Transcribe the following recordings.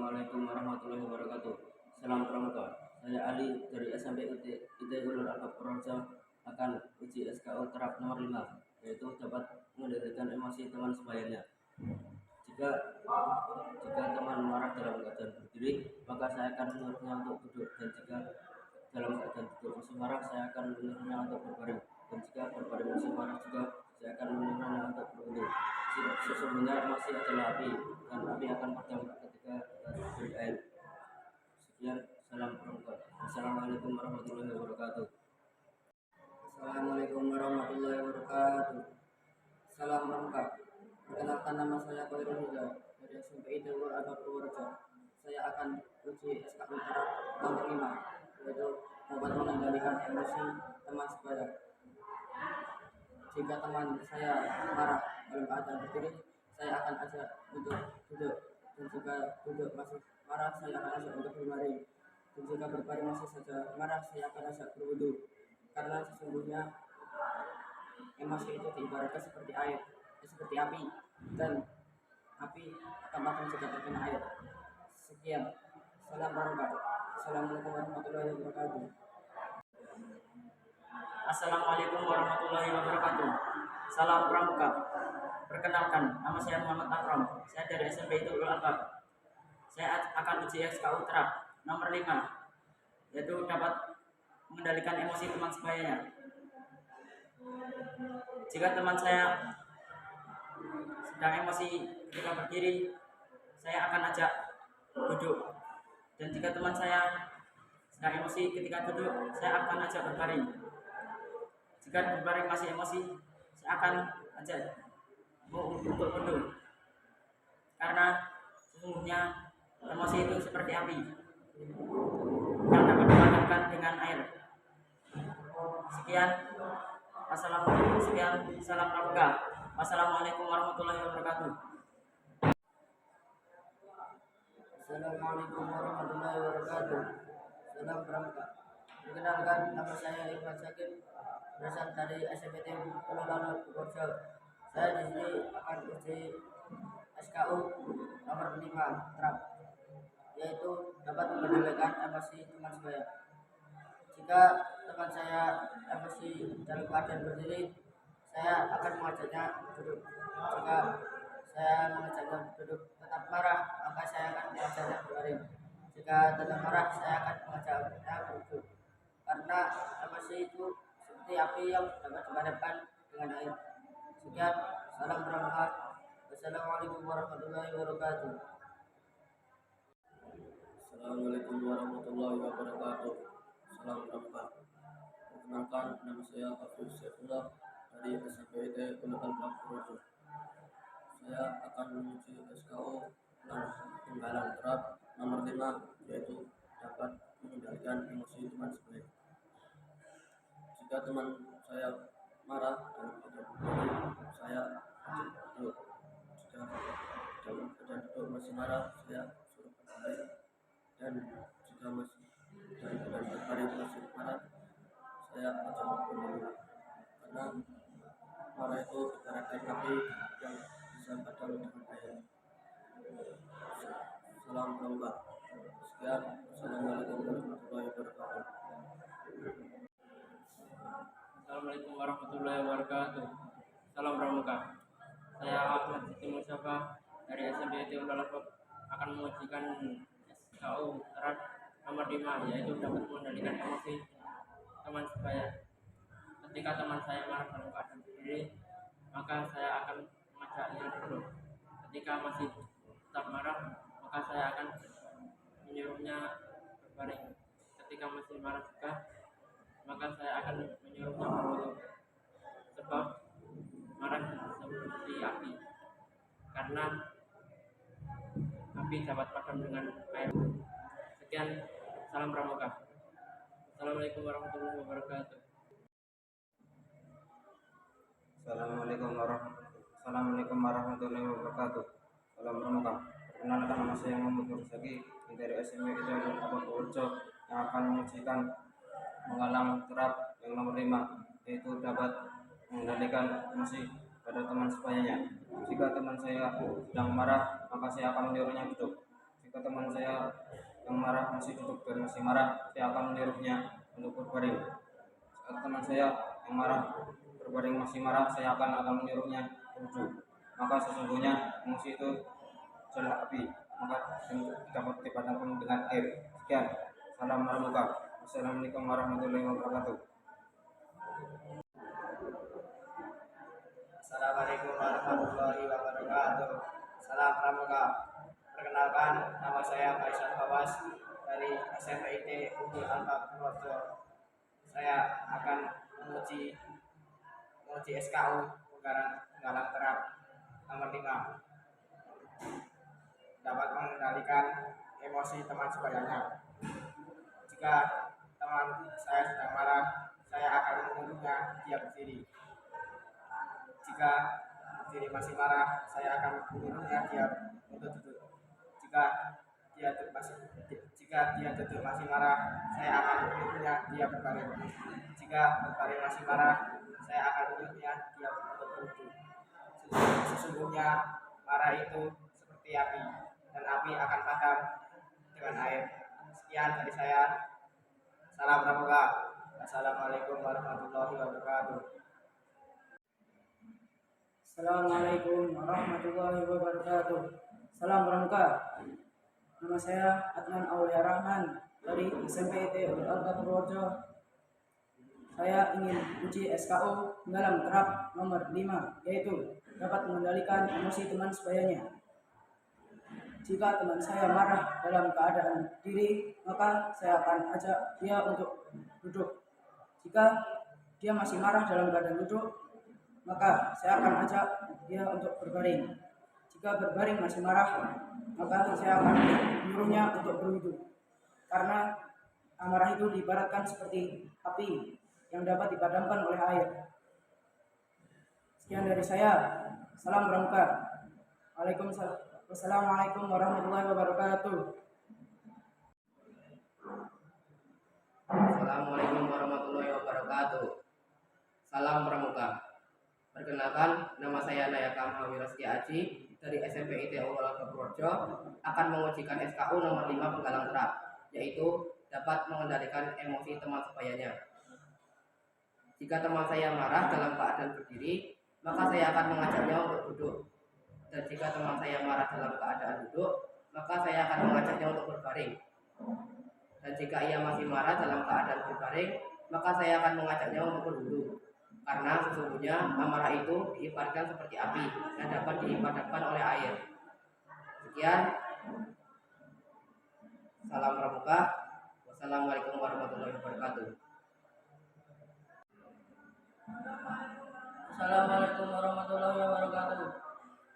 Assalamualaikum warahmatullahi wabarakatuh. Salam pramuka. Saya Ali dari SMP IT Ulul Albab Purworejo akan uji SKU terap nomor 5, yaitu dapat mengendalikan emosi teman sebayanya. Jika teman marah dalam keadaan berdiri, maka saya akan menyuruhnya untuk duduk, dan jika dalam keadaan duduk masih marah, saya akan menyuruhnya untuk berbaring, dan jika berbaring masih marah juga, saya akan menyuruhnya untuk berwudu. Sesungguhnya emosi adalah api, dan api akan padam ketika diberi air. Sekian, salam pramuka. Wassalamualaikum warahmatullahi wabarakatuh. Assalamualaikum warahmatullahi wabarakatuh. Salam pramuka. Perkenalkan, nama saya Khairul Huda dari SMP IT Ulul Albab Purworejo. Saya akan uji SKU terap nomor 5, yaitu dapat mengendalikan emosi teman sebaya. Jika teman saya marah dalam keadaan berdiri, saya akan ajak untuk duduk, dan jika duduk masih marah, saya akan ajak untuk berbaring, dan jika berbaring masih saja marah, saya akan ajak berwudu. Karena sesungguhnya emosi itu diibaratkan seperti air, seperti api, dan api akan padam jika terkena air. Sekian, salam pramuka. Assalamualaikum warahmatullahi wabarakatuh. Assalamualaikum warahmatullahi wabarakatuh. Salam pramuka. Perkenalkan, nama saya Muhammad Akram. Saya dari SMP itu Ulul Albab. Saya akan uji SKU terap nomor 5, yaitu dapat mengendalikan emosi teman sebayanya. Jika teman saya sedang emosi ketika berdiri, saya akan ajak duduk, dan jika teman saya sedang emosi ketika duduk, saya akan ajak berbaring. Jika berbaring masih emosi, saya akan ajak untuk wudu. Karena sesungguhnya emosi itu seperti api yang dapat dipadamkan dengan air. Sekian, salam pramuka. Wassalamualaikum warahmatullahi wabarakatuh. Assalamualaikum warahmatullahi wabarakatuh. Salam pramuka. Perkenalkan, nama saya Iqbal Syakib, berasal dari SMPT Ulul Albab Purworejo. Saya di sini akan uji SKU nomor 5 terap, yaitu dapat mengendalikan emosi teman sebaya. Jika teman saya emosi dalam keadaan berdiri, saya akan mengajaknya duduk. Jika saya mengajaknya duduk tetap marah, maka saya akan mengajaknya berbaring. Jika tetap marah, saya akan mengajaknya duduk. Karena emosi itu seperti api yang dapat dipadamkan dengan air. Sekian, salam pramuka. Wassalamualaikum warahmatullahi wabarakatuh. Assalamualaikum warahmatullahi wabarakatuh. Salam pramuka. Perkenalkan, nama saya Abdul Syaifullah dari SMP IT Ulul Albab Purworejo. Saya akan menguji SKU penggalan terap nomor 5, yaitu dapat mengendalikan emosi teman sebaya. Jika teman saya marah dalam keadaan berdiri, saya ajak duduk. Jika dalam keadaan duduk masih marah, saya suruh berbaring, dan jika masih dalam keadaan berbaring masih marah, saya ajak berwudu. Karena marah itu ibaratkan api yang bisa padam dengan air. Salam pramuka. Sekian, wassalamualaikum warahmatullahi wabarakatuh. Assalamualaikum warahmatullahi wabarakatuh. Salam pramuka. Saya Ahmad Siti Mustafa dari SMP IT Ulul Albab akan mengujikan SKU terap nomor 5, yaitu dapat mengendalikan emosi teman sebaya. Ketika teman saya marah dalam keadaan berdiri, maka saya akan mengajaknya duduk. Ketika masih tetap marah, maka saya akan menyuruhnya berbaring. Ketika masih marah juga, maka saya akan menyuruhnya berwudu. Sebab marah seperti api, karena api dapat padam dengan air. Sekian, salam pramuka. Assalamualaikum warahmatullahi wabarakatuh. Assalamualaikum warahmatullahi wabarakatuh. Salam pramuka. Perkenalkan, nama saya Muhammad Nurzaki dari SMP IT Ulul Albab Purworejo yang akan mengujikan menggalang terap yang nomor 5, yaitu dapat mengendalikan emosi pada teman sebayanya. Jika teman saya sedang marah, maka saya akan menyuruhnya duduk. Jika teman saya saya yang marah masih duduk dan masih marah, saya akan menyuruhnya untuk berbaring. Saat teman saya yang marah berbaring masih marah, saya akan menyuruhnya berwudu. Maka sesungguhnya emosi itu adalah api, maka dapat dipadamkan dengan air. Sekian. Salam pramuka. Wassalamualaikum warahmatullahi wabarakatuh. Assalamualaikum warahmatullahi wabarakatuh. Salam pramuka. Perkenalkan, nama saya Faisal Hawas dari SMPIT Unggul Alfa Purworejo. Saya akan menguji SKU penggalang terap nomor 5. Dapat mengendalikan emosi teman sebayanya. Jika teman saya sedang marah, saya akan menyuruhnya dia berdiri. Jika berdiri masih marah, saya akan menyuruhnya dia untuk duduk. Jika dia duduk masih marah, saya akan menyuruhnya dia berbaring. Jika berbaring masih marah, saya akan menyuruhnya dia untuk berwudu. Sesungguhnya marah itu seperti api, dan api akan padam dengan air. Sekian dari saya. Salam pramuka. Assalamualaikum warahmatullahi wabarakatuh. Assalamualaikum warahmatullahi wabarakatuh. Salam pramuka. Nama saya Adnan Aulia Rahman dari SMPIT Unggul Alfa Purworejo. Saya ingin uji SKU penggalang terap nomor 5, yaitu dapat mengendalikan emosi teman sebayanya. Jika teman saya marah dalam keadaan diri, maka saya akan ajak dia untuk duduk. Jika dia masih marah dalam keadaan duduk, maka saya akan ajak dia untuk berbaring. Jika berbaring masih marah, maka saya akan menyuruhnya untuk berwudu. Karena amarah itu diibaratkan seperti api yang dapat dipadamkan oleh air. Sekian dari saya. Salam pramuka. Wassalamualaikum warahmatullahi wabarakatuh. Assalamualaikum warahmatullahi wabarakatuh. Salam pramuka. Perkenalkan, nama saya Nayaka Mawiraski Aji dari SMPIT Unggul Alfa Purworejo akan mengujikan SKU nomor 5 penggalang terap, yaitu dapat mengendalikan emosi teman sebayanya. Jika teman saya marah dalam keadaan berdiri, maka saya akan mengajaknya untuk duduk. Dan jika teman saya marah dalam keadaan duduk, maka saya akan mengajaknya untuk berbaring. Dan jika ia masih marah dalam keadaan berbaring, maka saya akan mengajaknya untuk berwudu. Karena sesungguhnya amarah itu diibaratkan seperti api yang dapat dipadamkan oleh air. Sekian. Salam pramuka. Wassalamualaikum warahmatullahi wabarakatuh. Assalamualaikum warahmatullahi wabarakatuh.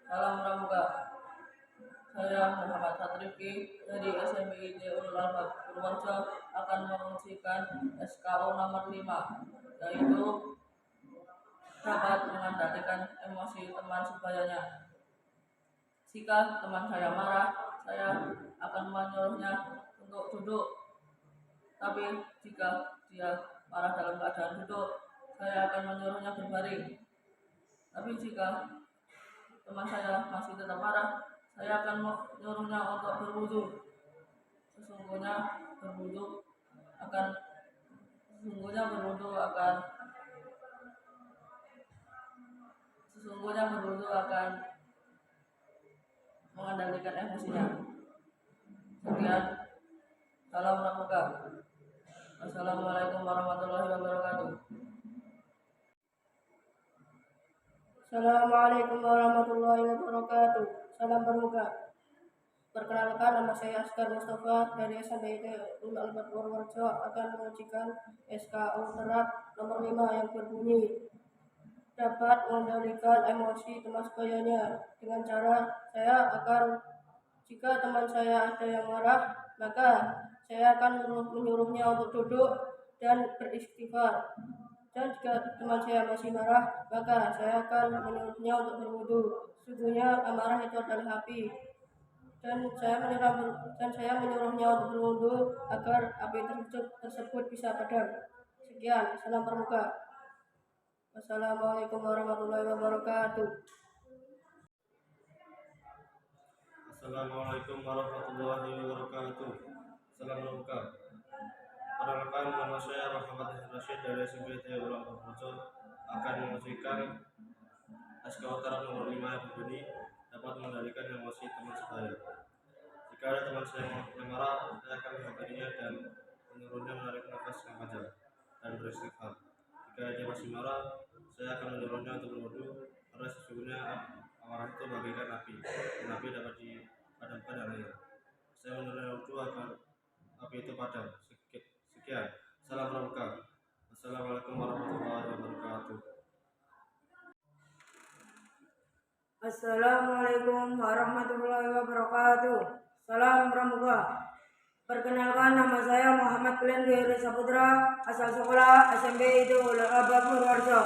Salam pramuka. Saya Muhammad Fatrifki dari SMPIT Unggul Alfa Purworejo akan mengujikan SKU nomor 5, yaitu dapat mengendalikan emosi teman sebayanya. Jika teman saya marah, saya akan menyuruhnya untuk duduk. Tapi jika dia marah dalam keadaan duduk, saya akan menyuruhnya berbaring. Tapi jika teman saya masih tetap marah, saya akan menyuruhnya untuk berwudu. Sesungguhnya berwudu akan mengendalikan emosinya. Sekian. Salam pramuka. Assalamualaikum warahmatullahi wabarakatuh. Assalamualaikum warahmatullahi wabarakatuh. Salam pramuka. Perkenalkan, nama saya Askar Mustafa dari SMPIT Unggul Alfa Purworejo akan mengujikan SKU terap nomor 5 yang berbunyi dapat mengendalikan emosi teman sebayanya dengan cara jika teman saya ada yang marah, maka saya akan menyuruhnya untuk duduk dan beristighfar. Dan jika teman saya masih marah, maka saya akan menyuruhnya untuk berwudu. Sesungguhnya amarah itu adalah api, dan saya menyuruhnya untuk berwudu agar api tersebut bisa padam. Sekian. Salam pramuka. Wassalamualaikum warahmatullahi wabarakatuh. Assalamualaikum warahmatullahi wabarakatuh. Salam pramuka. Perkenalkan, nama saya Muhammad Rashid dari SMP Ulang Purworejo akan mengujikan SKU taraf nomor 5 yang berbunyi dapat mengendalikan emosi teman sebaya. Jika ada teman saya yang marah, saya akan menghampirinya dan menyuruhnya menarik nafas yang panjang dan beristighfar. Jika dia masih marah, saya akan menyuruhnya untuk berwudu karena sesungguhnya amarah itu bagaikan api dan api dapat dipadamkan dengan air. Saya menyuruhnya wudu agar api itu padam. Sekian. Salam pramuka. Assalamualaikum warahmatullahi wabarakatuh. Assalamualaikum warahmatullahi wabarakatuh. Salam pramuka. Perkenalkan, nama saya Muhammad Kulen Giri Saputra, asal sekolah SMP Hidayahul Albab Purworejo.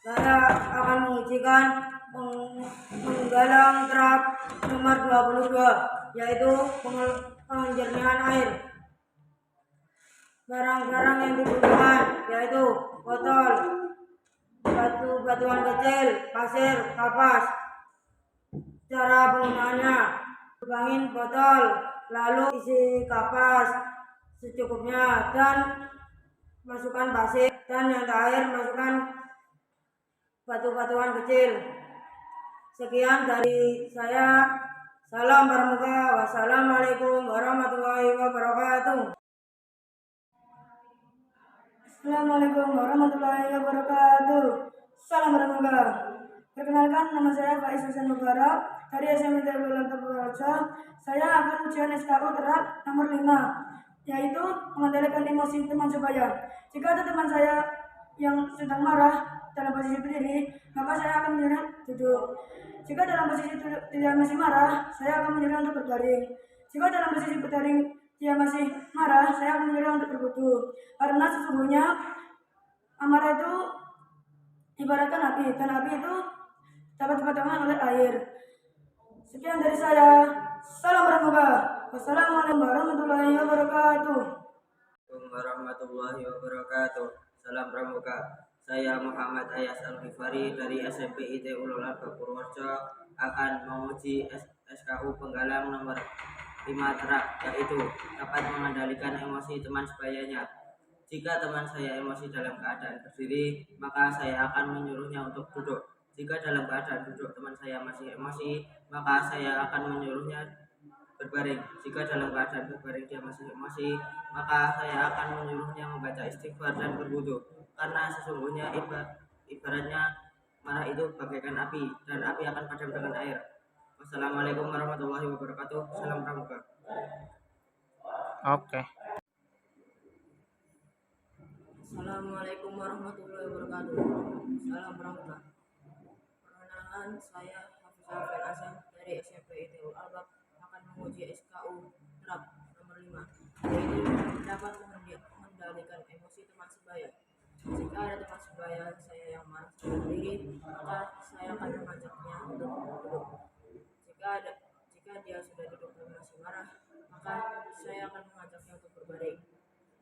Saya akan mengujikan menggalang terap nomor 22, yaitu penjernihan air. Barang-barang yang dibutuhkan yaitu botol, batu-batuan kecil, pasir, kapas. Cara penggunaannya: lubangin botol, lalu isi kapas secukupnya dan masukkan pasir, dan yang terakhir masukkan batu-batuan kecil. Sekian dari saya. Salam pramuka. Wassalamualaikum warahmatullahi wabarakatuh. Assalamualaikum warahmatullahi wabarakatuh. Salam pramuka. Perkenalkan, nama saya Faiz Hasan Mubarak dari SMP Hidayahul Albab Purworejo. Saya akan ujian SKU terap nomor 5, yaitu mengendalikan emosi teman sebaya. Jika ada teman saya yang sedang marah dalam posisi berdiri, maka saya akan menyuruh duduk. Jika dalam posisi dia masih marah, saya akan menyuruh untuk berbaring. Jika dalam posisi berbaring dia masih marah, saya akan menyuruh untuk berwudu. Karena sesungguhnya amarah itu ibaratkan api, dan api itu dapat dipadamkan oleh air. Sekian dari saya. Salam pramuka. Wassalamualaikum warahmatullahi wabarakatuh. Assalamualaikum warahmatullahi wabarakatuh. Salam pramuka. Saya Muhammad Ayas Al-Ghifari dari SMP Hidayahul Albab Purworejo akan menguji SKU penggalang nomor 5 terap, yaitu dapat mengendalikan emosi teman sebayanya. Jika teman saya emosi dalam keadaan berdiri, maka saya akan menyuruhnya untuk duduk. Jika dalam keadaan duduk teman saya masih emosi, maka saya akan menyuruhnya berbaring. Jika dalam keadaan berbaring dia masih emosi, maka saya akan menyuruhnya membaca istighfar dan berwudu. Karena sesungguhnya ibaratnya marah itu bagaikan api, dan api akan padam dengan air. Wassalamualaikum warahmatullahi wabarakatuh. Salam pramuka. Oke. Assalamualaikum warahmatullahi wabarakatuh. Salam pramuka. Perkenalkan, saya Hafiz Hasan dari SMP Hidayahul Albab akan menguji SKU terap nomor 5, yaitu dapat mengendalikan emosi teman sebaya. Jika ada teman sebaya saya yang marah sendiri, maka saya akan mengajaknya untuk duduk. Jika dia sudah duduk dan masih marah, maka saya akan mengajaknya untuk berbaring.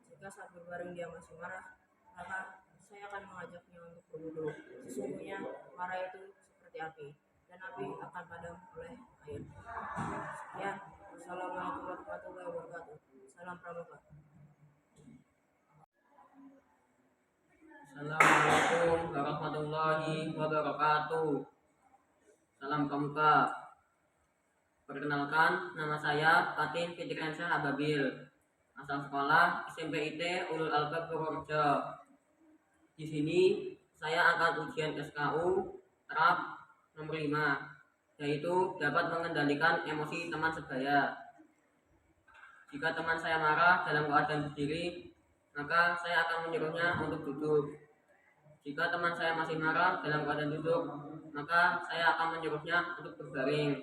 Jika saat berbaring dia masih marah, maka saya akan mengajaknya untuk berwudu. Sesungguhnya marah itu seperti api, dan api akan padam oleh air. Sekian. Wassalamualaikum warahmatullahi wabarakatuh. Salam pramuka. Assalamualaikum warahmatullahi wabarakatuh. Salam pramuka. Perkenalkan, nama saya Fatin Fitransyah Ababil, asal sekolah SMP IT Ulul Albab Purworejo. Di sini saya akan ujian SKU terap nomor 5, yaitu dapat mengendalikan emosi teman sebaya. Jika teman saya marah dalam keadaan berdiri, maka saya akan menyuruhnya untuk duduk. Jika teman saya masih marah dalam keadaan duduk, maka saya akan menyuruhnya untuk berbaring.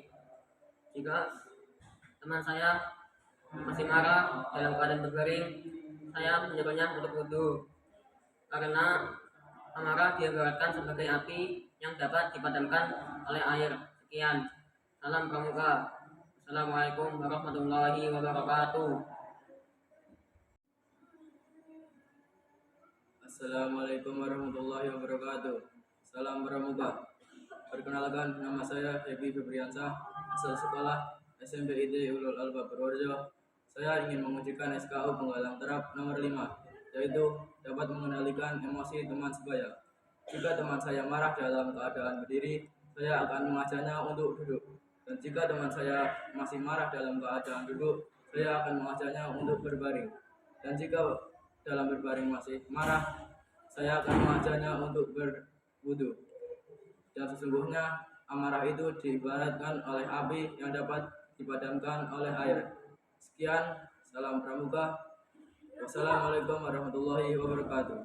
Jika teman saya masih marah dalam keadaan berbaring, saya menyuruhnya untuk wudu. Karena amarah diibaratkan sebagai api yang dapat dipadamkan oleh air. Sekian. Salam pramuka. Assalamualaikum warahmatullahi wabarakatuh. Assalamualaikum warahmatullahi wabarakatuh. Salam pramuka. Perkenalkan, nama saya Ebi Febriansyah, asal sekolah SMPIT Ulul Albab Purworejo, saya ingin mengujikan SKU penggalang terap nomor 5, yaitu dapat mengendalikan emosi teman sebaya. Jika teman saya marah dalam keadaan berdiri, saya akan mengajaknya untuk duduk. Dan jika teman saya masih marah dalam keadaan duduk, saya akan mengajaknya untuk berbaring. Dan jika dalam berbaring masih marah, saya akan mengajaknya untuk berwudu. Dan sesungguhnya amarah itu diibaratkan oleh api yang dapat dipadamkan oleh air. Sekian, salam pramuka. Wassalamualaikum warahmatullahi wabarakatuh.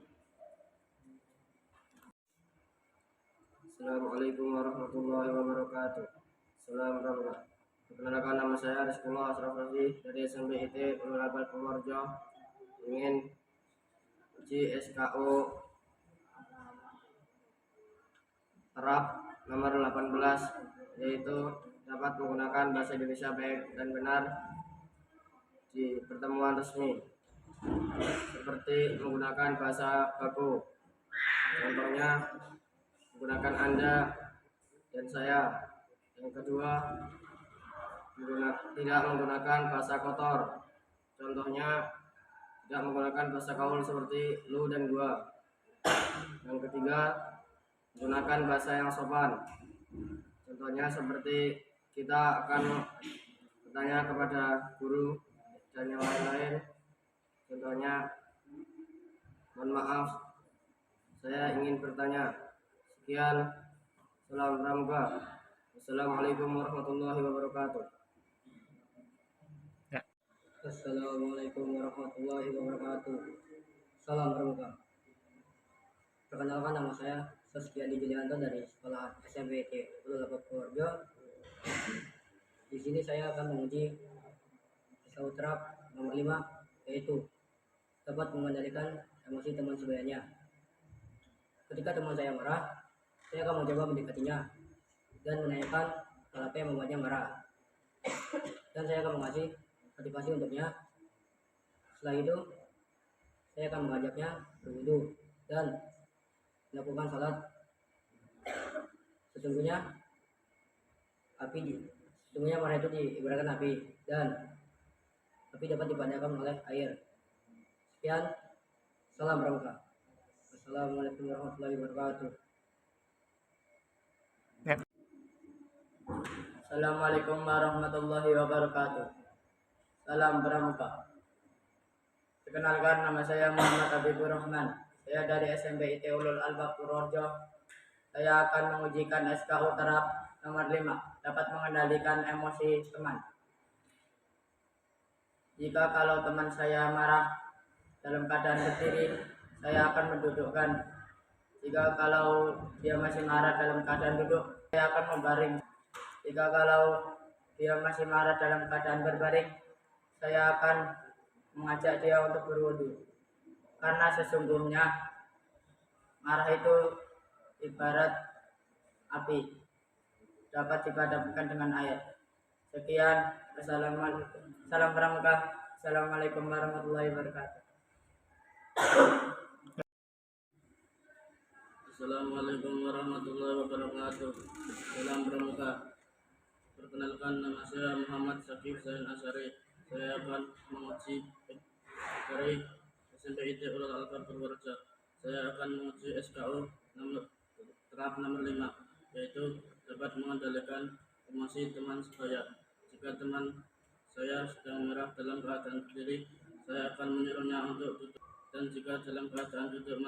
Assalamualaikum warahmatullahi wabarakatuh. Salam pramuka. Perkenalkan, nama saya Rizkullah Asraf Rafi dari SMPIT Ulul Albab Purworejo. Ingin uji SKU terap nomor 18, yaitu dapat menggunakan bahasa Indonesia baik dan benar di pertemuan resmi, seperti menggunakan bahasa baku. Contohnya menggunakan Anda dan saya. Yang kedua, tidak menggunakan bahasa kotor. Contohnya tidak menggunakan bahasa gaul seperti lu dan gua. Yang ketiga, menggunakan bahasa yang sopan. Contohnya seperti kita akan bertanya kepada guru dan yang lain-lain. Contohnya, mohon maaf, saya ingin bertanya. Sekian, salam pramuka. Wassalamualaikum warahmatullahi wabarakatuh. Assalamualaikum warahmatullahi wabarakatuh. Salam pramuka. Perkenalkan, nama saya Saskia Julianto dari sekolah SMPIT Ulul Albab Purworejo. Di sini saya akan menguji SKU terap nomor 5, yaitu dapat mengendalikan emosi teman sebayanya. Ketika teman saya marah, saya akan mencoba mendekatinya dan menanyakan hal apa yang membuatnya marah. Dan saya akan mengasih motivasi untuknya. Setelah itu, saya akan mengajaknya berwudu dan melakukan salat. Sesungguhnya marah itu diibaratkan api, dan api dapat dipadamkan oleh air. Sekian, salam pramuka. Wassalamualaikum warahmatullahi wabarakatuh. Assalamualaikum warahmatullahi wabarakatuh. Salam pramuka. Perkenalkan, nama saya Muhammad Habibur Rahman. Saya dari SMPIT Ulul Albab Purworejo. Saya akan mengujikan SKU terap nomor 5, dapat mengendalikan emosi teman. Jika kalau teman saya marah dalam keadaan berdiri, saya akan mendudukkan. Jika kalau dia masih marah dalam keadaan duduk, saya akan membaring. Jika kalau dia masih marah dalam keadaan berbaring, saya akan mengajak dia untuk berwudu. Karena sesungguhnya marah itu ibarat api, dapat dipadamkan dengan air. Sekian, salam pramuka. Assalamualaikum warahmatullahi wabarakatuh. Assalamualaikum warahmatullahi wabarakatuh. Salam pramuka. Perkenalkan, nama saya Muhammad Syakib Zain Asyari. Saya akan menguji dari SMPIT Ulul Albab Purworejo. Saya akan menguji SKU terap nomor 5, yaitu dapat mengendalikan emosi teman sebaya. Jika teman saya sedang marah dalam keadaan berdiri, saya akan menyuruhnya untuk duduk. Dan jika dalam keadaan duduk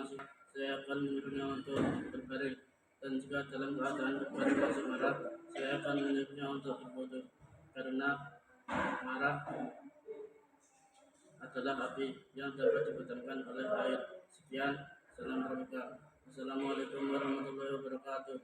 saya akan menyuruhnya untuk berbaring. Dan jika dalam keadaan berbaring masih marah, saya akan menyuruhnya untuk berwudu. Karena marah adalah api yang dapat dipadamkan oleh air. Sekian, salam pramuka. Wassalamualaikum warahmatullahi wabarakatuh.